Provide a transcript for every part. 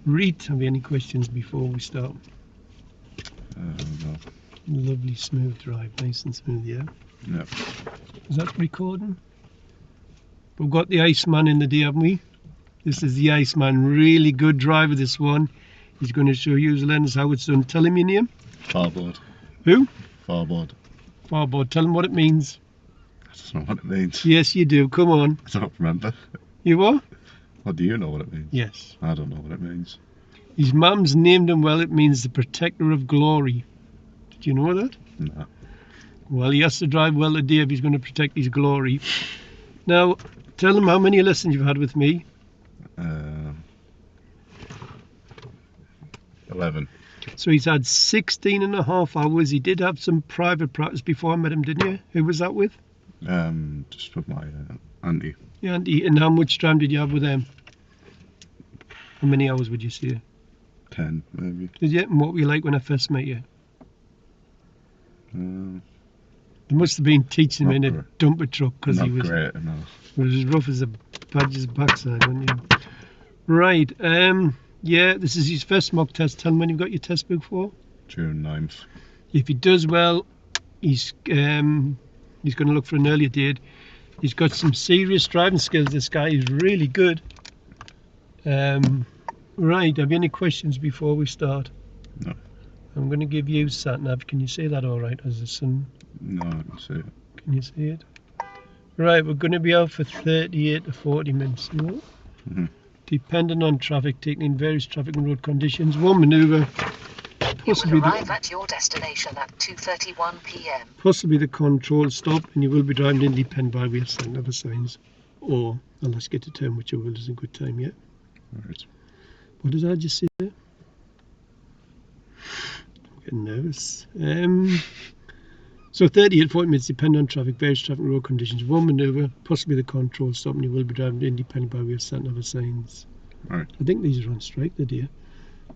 Reed, have you any questions before we start? No. Lovely smooth drive, nice and smooth, yeah? Yep. Is that recording? We've got the Iceman in the day, haven't we? This is the Iceman, really good driver, this one. He's going to show you, Lennox, how it's done. Tell him your name. Farbod. Who? Farbod. Farbod, tell him what it means. I don't know what it means. Yes, you do, come on. I don't remember. You what? What do you know what it means? Yes. I don't know what it means. His mum's named him well, it means the protector of glory. Did you know that? No. Well, he has to drive well today if he's going to protect his glory. Now, tell him how many lessons you've had with me. 11. So he's had 16 and a half hours. He did have some private practice before I met him, didn't you? Who was that with? Just with my auntie. Yeah, and how much time did you have with them? How many hours would you say? 10, maybe. Did you? And what were you like when I first met you? They must have been teaching him in a dumper truck because he was great, no. as rough as a badger's backside, wasn't he? Right. Yeah, this is his first mock test. Tell him when you've got your test book for. June 9th. If he does well, he's going to look for an earlier date. He's got some serious driving skills. This guy is really good. Right, have you any questions before we start? No. I'm going to give you sat-nav. Can you see that all right as the sun? No, I can see it. Can you see it? Right, we're going to be out for 38 to 40 minutes. Depending on traffic, taking in various traffic and road conditions. One manoeuvre. You will arrive at your destination at 2:31 p.m. Possibly the control stop, and you will be driving independent by way of other signs. Or, I'll ask you to turn whichever is a good time, yeah? Right. What did I just say there? I'm getting nervous. So 38, 40 minutes, depending on traffic, various traffic and road conditions. One manoeuvre, possibly the control stop, and you will be driving independent by way of other signs. Right. I think these are on strike, the dear.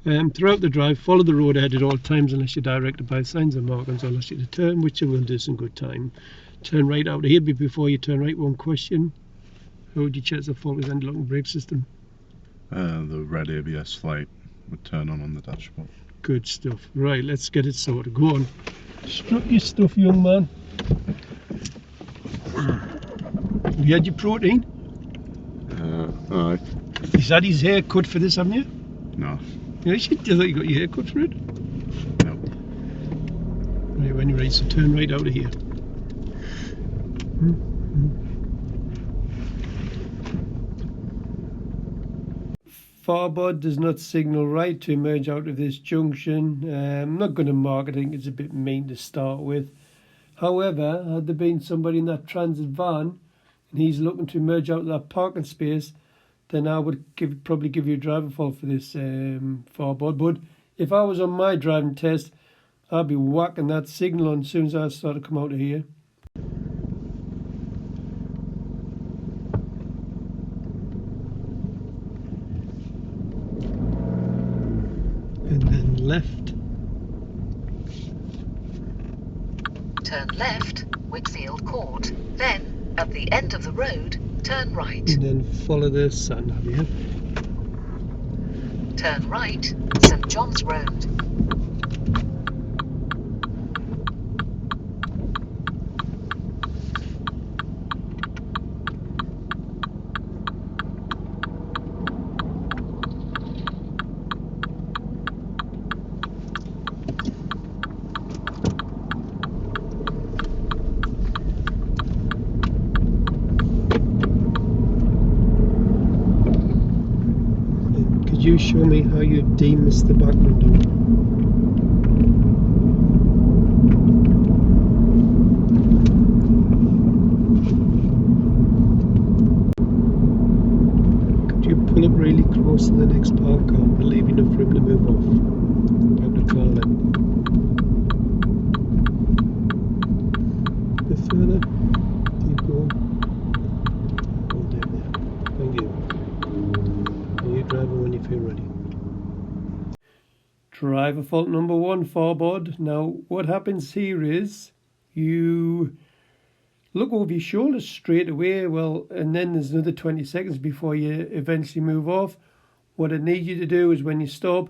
Throughout the drive, follow the road ahead at all times unless you're directed by signs or markings. I'll ask you to turn, which you will do in good time. Turn right out of here, but before you turn right, one question. How would you check the fault with anti-lock brake system? The red ABS light would turn on the dashboard. Good stuff. Right, let's get it sorted. Go on. Strut your stuff, young man. Have you had your protein? Aye. He's had his hair cut for this, haven't you? No. Yes, you thought you got your hair cut for it? No. Right, when you're ready, so turn right out of here. Farbod does not signal right to emerge out of this junction. I'm not going to mark it, I think it's a bit mean to start with. However, had there been somebody in that transit van and he's looking to emerge out of that parking space, then I would probably give you a driver fault for this, Farbod. But if I was on my driving test, I'd be whacking that signal on as soon as I start to come out of here. And then left. Turn left, Whitfield Court. Then, at the end of the road, turn right. And then follow the sun out here. Turn right, St John's Road. Could you show me how you demist the back window? Could you pull up really close to the next park car and leave enough room to move off? Out the car then. A bit further. Keep going. Hold it there. Thank you. You driver when you feel ready. Driver fault number one, Farbod. Now what happens here is you look over your shoulders straight away, well, and then there's another 20 seconds before you eventually move off. What I need you to do is when you stop,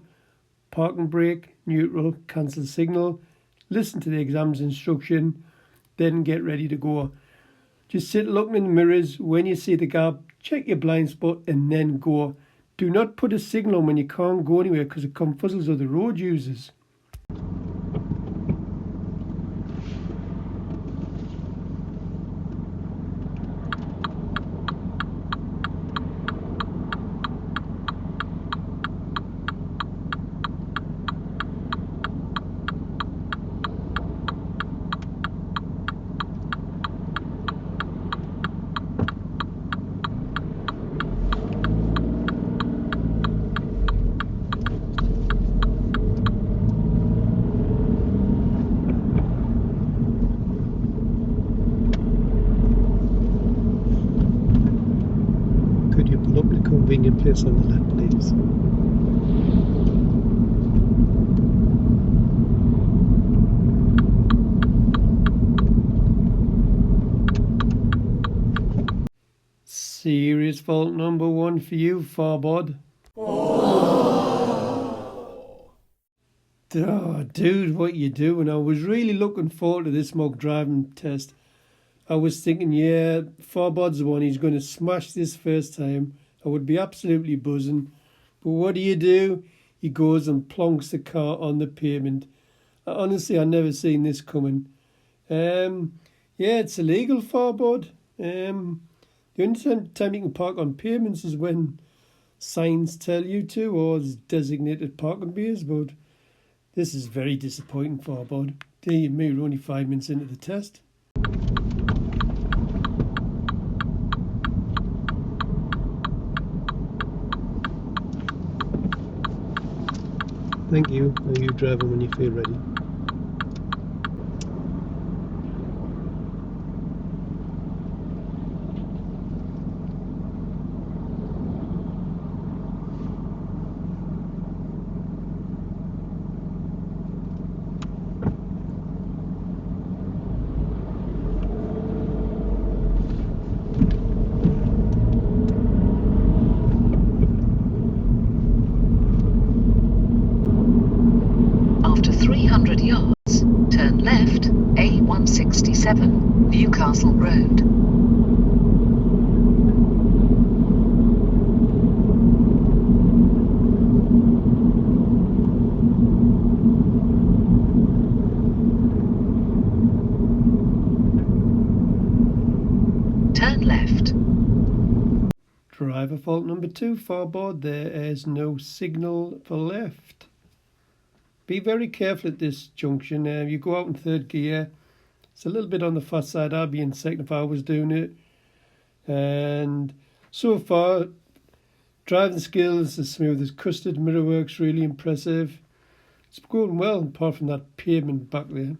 park and brake, neutral, cancel signal, listen to the exam's instruction, then get ready to go. Just sit looking in the mirrors. When you see the gap, check your blind spot and then go. Do not put a signal on when you can't go anywhere because it confuzzles other road users. Could you pull up the convenient place on the left, please? Serious fault number 1 for you, Farbod. Oh, dude, what you doing? I was really looking forward to this mock driving test. I was thinking, yeah, Farbod's the one. He's going to smash this first time. I would be absolutely buzzing. But what do? He goes and plonks the car on the pavement. Honestly, I never seen this coming. Yeah, it's illegal, Farbod. The only time you can park on pavements is when signs tell you to, or there's designated parking bays. But this is very disappointing, Farbod. Dear me, we're only 5 minutes into the test. Thank you. Now you driving when you feel ready. After 300 yards, turn left, A167, Newcastle Road. Turn left. Driver fault number 2, Farbod. There is no signal for left. Be very careful at this junction. You go out in 3rd gear. It's a little bit on the fast side. I'd be in 2nd if I was doing it. And so far, driving skills as smooth as custard. Mirror work's really impressive. It's going well, apart from that pavement back there.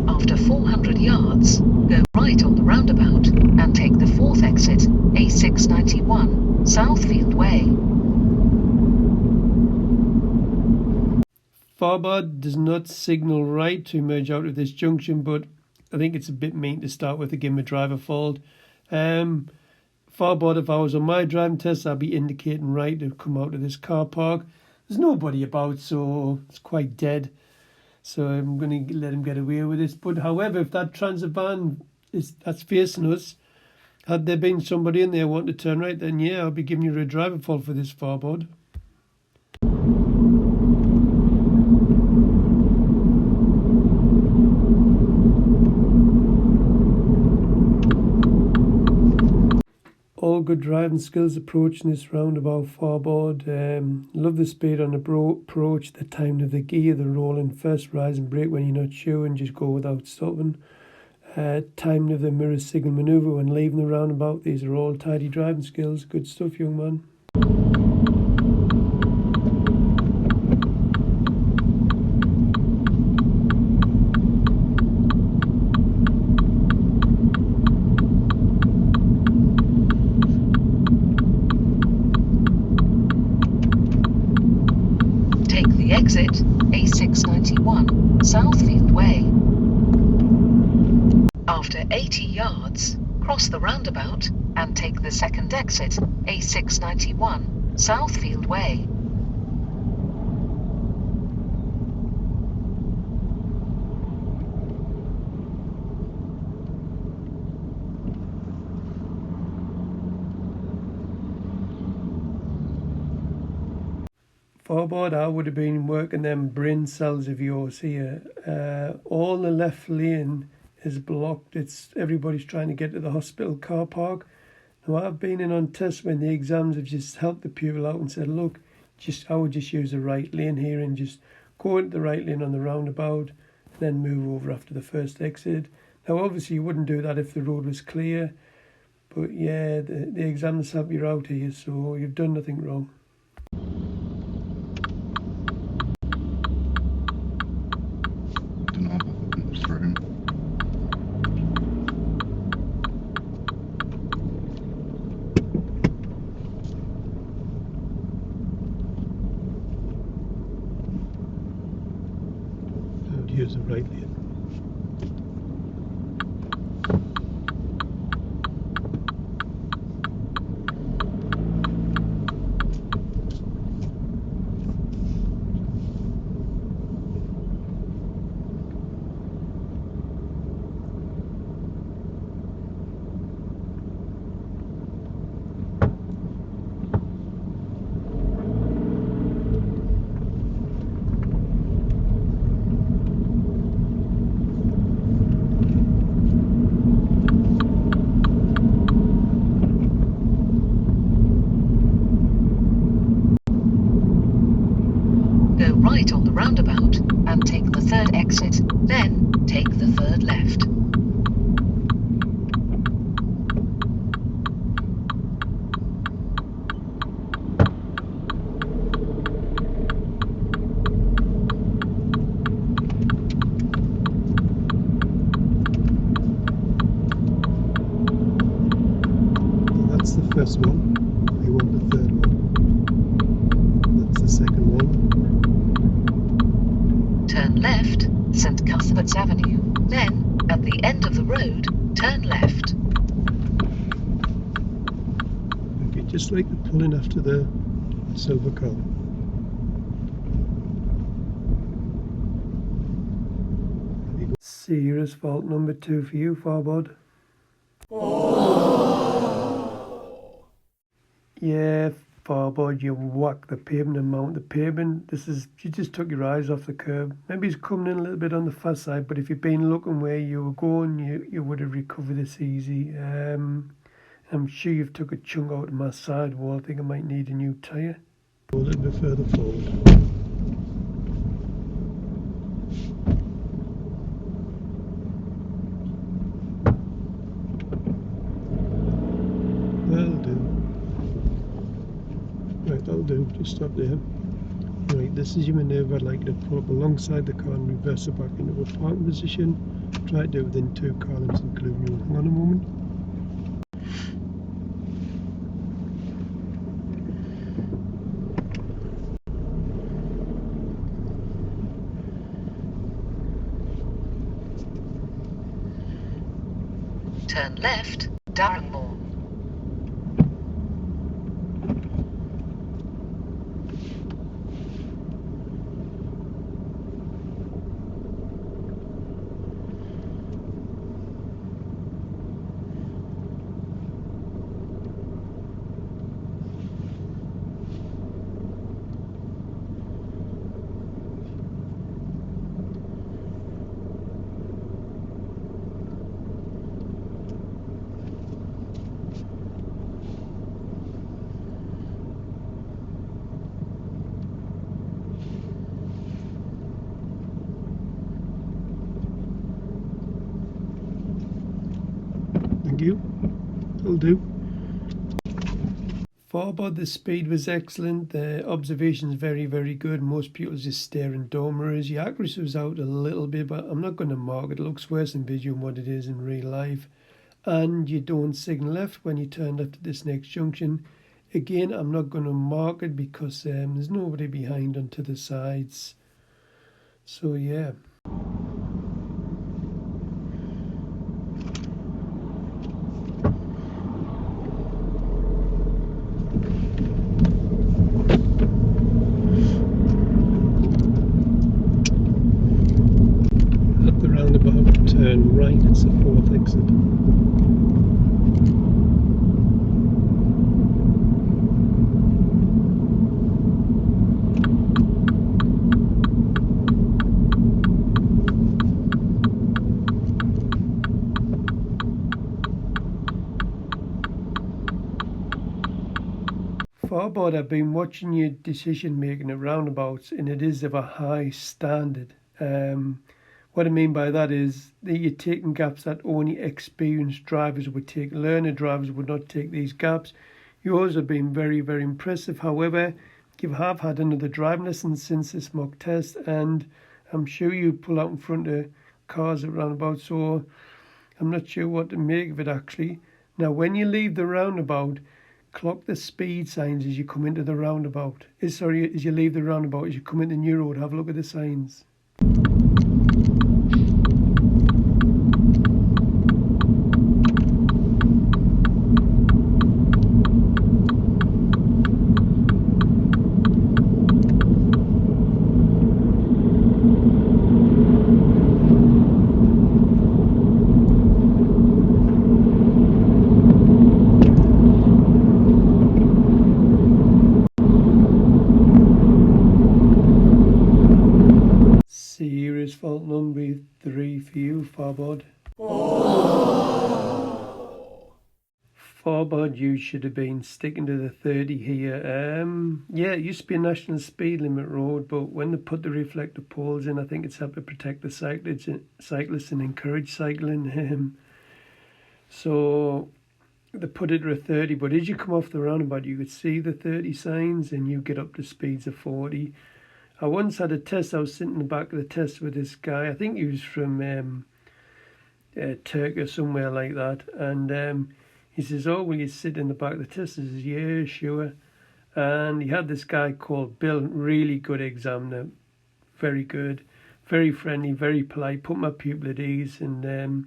After 400 yards, go right on the roundabout and take the 4th exit, A691, Southfield Way. Farbod does not signal right to emerge out of this junction, but I think it's a bit mean to start with to give him a driver fault. Farbod, if I was on my driving test, I'd be indicating right to come out of this car park. There's nobody about, so it's quite dead. So I'm going to let him get away with this. But however, if that transit van that's facing us, had there been somebody in there wanting to turn right, then yeah, I'll be giving you a driver fault for this, Farbod. All good driving skills approaching this roundabout, Farbod. Love the speed on the approach, the timing of the gear, the rolling first, rise and brake when you're not sure and just go without stopping. Timing of the mirror signal manoeuvre when leaving the roundabout. These are all tidy driving skills. Good stuff, young man. exit, A691, Southfield Way. After 80 yards, cross the roundabout and take the second exit, A691, Southfield Way. Farbod, I would have been working them brain cells of yours here. All the left lane is blocked. Everybody's trying to get to the hospital car park. Now, I've been in on tests when the exams have just helped the pupil out and said, look, I would just use the right lane here and just go into the right lane on the roundabout and then move over after the first exit. Now, obviously, you wouldn't do that if the road was clear. But yeah, the exams help you out here, so you've done nothing wrong. Don't know if I can through. I would use the right lane. Right on the roundabout and take the third exit, then take the third left. That's the first one. We want the third one. That's the second one. Turn left, St Cuthbert's Avenue. Then, at the end of the road, turn left. Okay, just like the pulling after the silver car. Serious fault number 2 for you, Farbod. Yeah, Farbod, you whack the pavement and mount the pavement. You just took your eyes off the curb. Maybe he's coming in a little bit on the fast side, but if you'd been looking where you were going, you would have recovered this easy. I'm sure you've took a chunk out of my sidewall. I think I might need a new tyre. Go a little bit further forward. That'll do. Right, that'll do. Just stop there. Right, this is your manoeuvre. I'd like you to pull up alongside the car and reverse it back into a parking position. Try to do it within 2 car lengths including you. Hang on a moment. Turn left, Durham. Thank you. That'll do. Farbod, the speed was excellent. The observation's very, very good. Most people just staring dome mirrors. Your accuracy was out a little bit, but I'm not going to mark it. It looks worse in video than what it is in real life. And you don't signal left when you turn left at this next junction. Again, I'm not going to mark it because there's nobody behind onto the sides. So yeah. At the roundabout, turn right, it's the 4th exit. Farbod, I've been watching your decision making at roundabouts, and it is of a high standard. What I mean by that is that you're taking gaps that only experienced drivers would take. Learner drivers would not take these gaps. Yours have been very, very impressive. However, you have had another driving lesson since this mock test, and I'm sure you pull out in front of cars at roundabouts, so I'm not sure what to make of it actually. Now, when you leave the roundabout, clock the speed signs as you come into the roundabout. As you leave the roundabout, as you come into the new road, have a look at the signs. Serious fault number 3 for you, Farbod. Farbod, you should have been sticking to the 30 here. Yeah, it used to be a national speed limit road, but when they put the reflector poles in, I think it's helped to protect the cyclists and encourage cycling. So they put it at a 30, but as you come off the roundabout, you could see the 30 signs and you get up to speeds of 40. I once had a test. I was sitting in the back of the test with this guy. I think he was from Turkey or somewhere like that. And he says, "Oh, will you sit in the back of the test?" I says, "Yeah, sure." And he had this guy called Bill, really good examiner, very good, very friendly, very polite, put my pupil at ease, and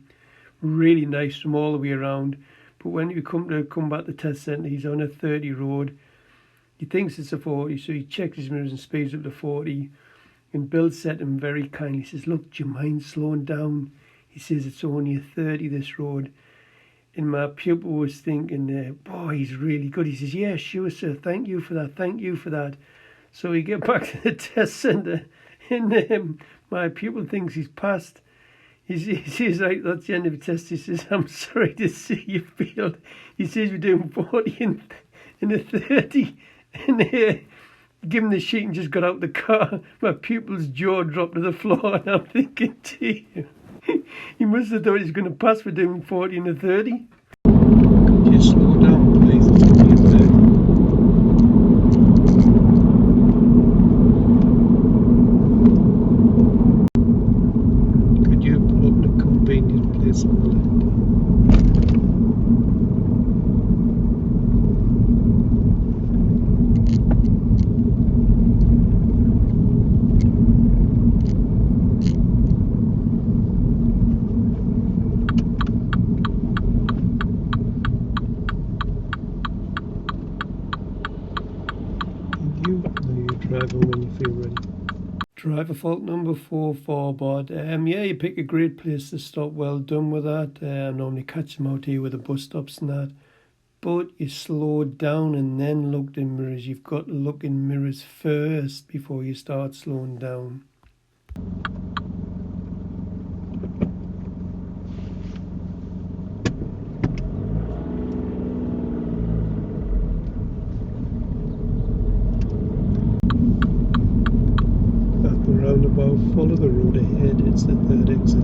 really nice from all the way around. But when you come back to the test centre, he's on a 30 road. He thinks it's a 40, so he checks his mirrors and speeds up to 40. And Bill said to him very kindly, he says, "Look, do you mind slowing down?" He says, "It's only a 30, this road." And my pupil was thinking, boy, he's really good. He says, "Yeah, sure, sir. Thank you for that. Thank you for that." So we get back to the test centre, and my pupil thinks he's passed. He says, "Right, that's the end of the test." He says, "I'm sorry to see you failed." He says, "We're doing 40 in a 30. And give him the sheet and just got out the car. My pupil's jaw dropped to the floor, and I'm thinking, gee, he must have thought he's going to pass for doing 40 and a 30. Could you slow down, please? Could you pull up in a convenient place on the left? Driver when you feel ready. Driver fault number 4, Farbod. Yeah, you pick a great place to stop. Well done with that. I normally catch them out here with the bus stops and that. But you slowed down and then looked in mirrors. You've got to look in mirrors first before you start slowing down. Roundabout, follow the road ahead, it's the 3rd exit.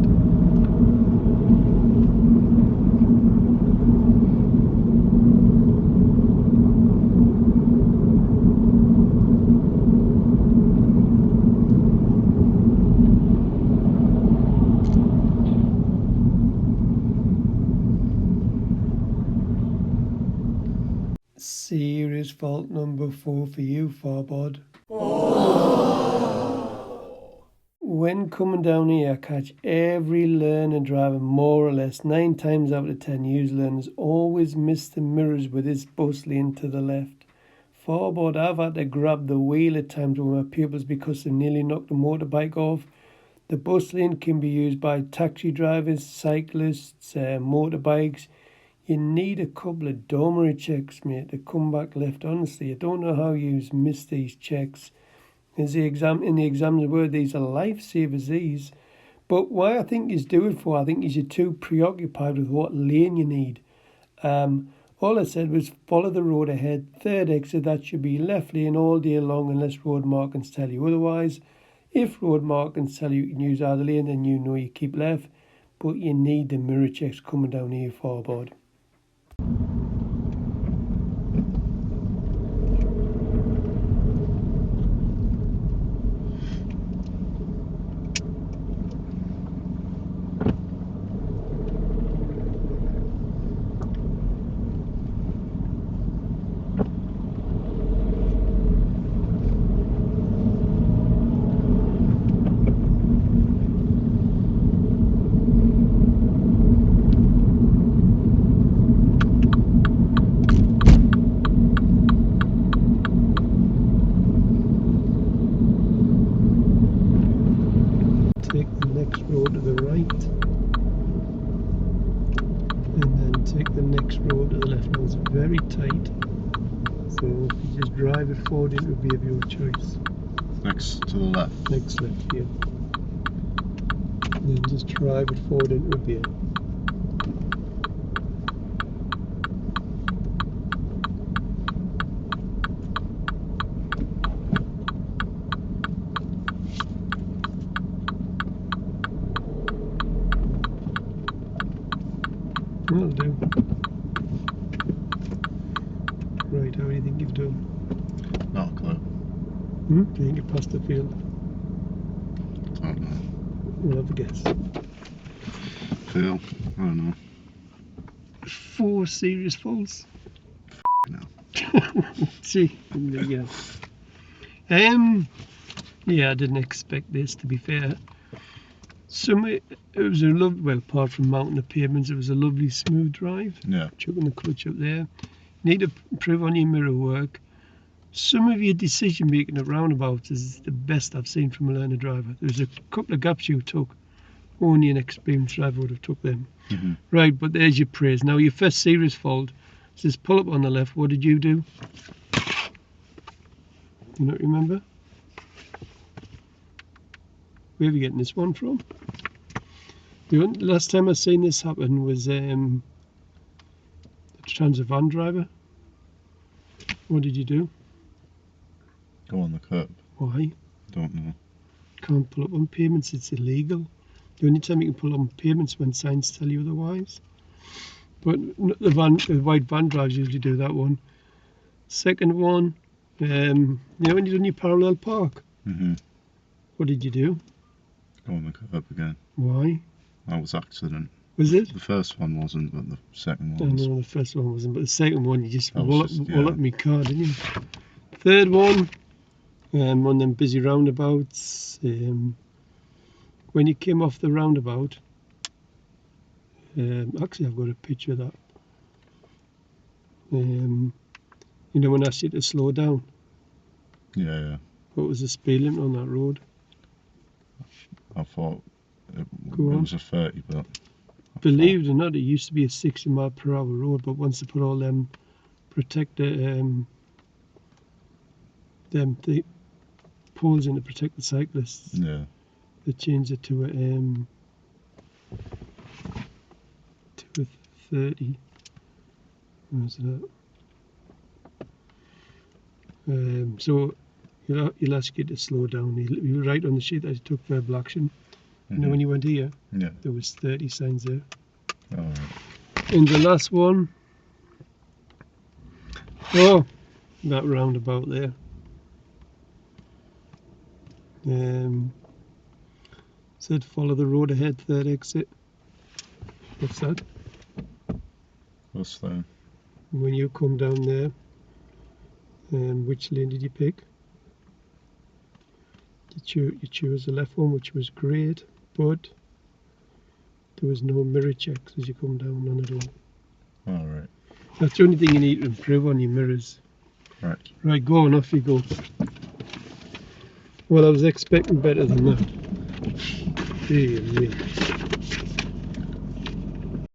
Serious fault number 4 for you, Farbod. When coming down here, I catch every learner driver more or less 9 times out of 10 use learners always miss the mirrors with this bus lane to the left. Farbod, I've had to grab the wheel at times with my pupils because they nearly knocked the motorbike off. The bus lane can be used by taxi drivers, cyclists, motorbikes. You need a couple of dormitory checks, mate, to come back left. Honestly, I don't know how you miss these checks. In the exams word, these are lifesavers, these. But why I think you do it for, I think you're too preoccupied with what lane you need. All I said was follow the road ahead, third exit, that should be left lane all day long unless road markings tell you otherwise. If road markings tell you can use either lane, then you know you keep left. But you need the mirror checks coming down here, Farbod. Take the next road to the right, and then take the next road to the left. Now it's very tight, so if you just drive it forward, it would be of your choice. Next to the left. Next left here. Then just drive it forward into a beer. That'll do. Right, how do you think you've done? Not a clue. Do you think you passed the field? Don't know. We'll have a guess. Feel? I don't know. 4 serious faults. No. See, there you go. Yeah, I didn't expect this, to be fair. It was a well, apart from mounting the pavements, it was a lovely smooth drive. Yeah. Chucking the clutch up there. Need to improve on your mirror work. Some of your decision making at roundabouts is the best I've seen from a learner driver. There's a couple of gaps you took. Only an experienced driver would have took them. Mm-hmm. Right, but there's your praise. Now your first serious fault says pull up on the left. What did you do? You not remember? Where are we getting this one from? The last time I seen this happen was the transit van driver. What did you do? Go on the curb. Why? Don't know. Can't pull up on pavements, it's illegal. The only time you can pull up on pavements when signs tell you otherwise. But the white van drivers usually do that one. Second one, you know when you're doing your parallel park, Mm-hmm. what did you do? Go on the curb again. Why? That was accident. Was it? The first one wasn't, but the second I one was. know the first one wasn't, but the second one you just That was wallop just, yeah. me car, didn't you? Third one, on them busy roundabouts, when you came off the roundabout, actually I've got a picture of that. You know when I asked you to slow down, Yeah, yeah. what was the speed limit on that road? I thought it Go on. was a 30, but. Believe it or not, it used to be a 60 mile per hour road, but once they put all them protector the poles in to protect the cyclists, Yeah. they changed it to a 30. Where's that? So you'll ask you to slow down. You're right on the sheet that you took verbal action. Mm-hmm. You know when you went here, Yeah. there was 30 signs there. Alright. And the last one, that roundabout there. Said follow the road ahead, third exit. What's that? What's that? When you come down there, which lane did you pick? You chose the left one, which was great, but there was no mirror checks as you come down on it all. Alright. That's the only thing you need to improve on your mirrors. Right. Right, go on, off you go. Well, I was expecting better than that. Dear me.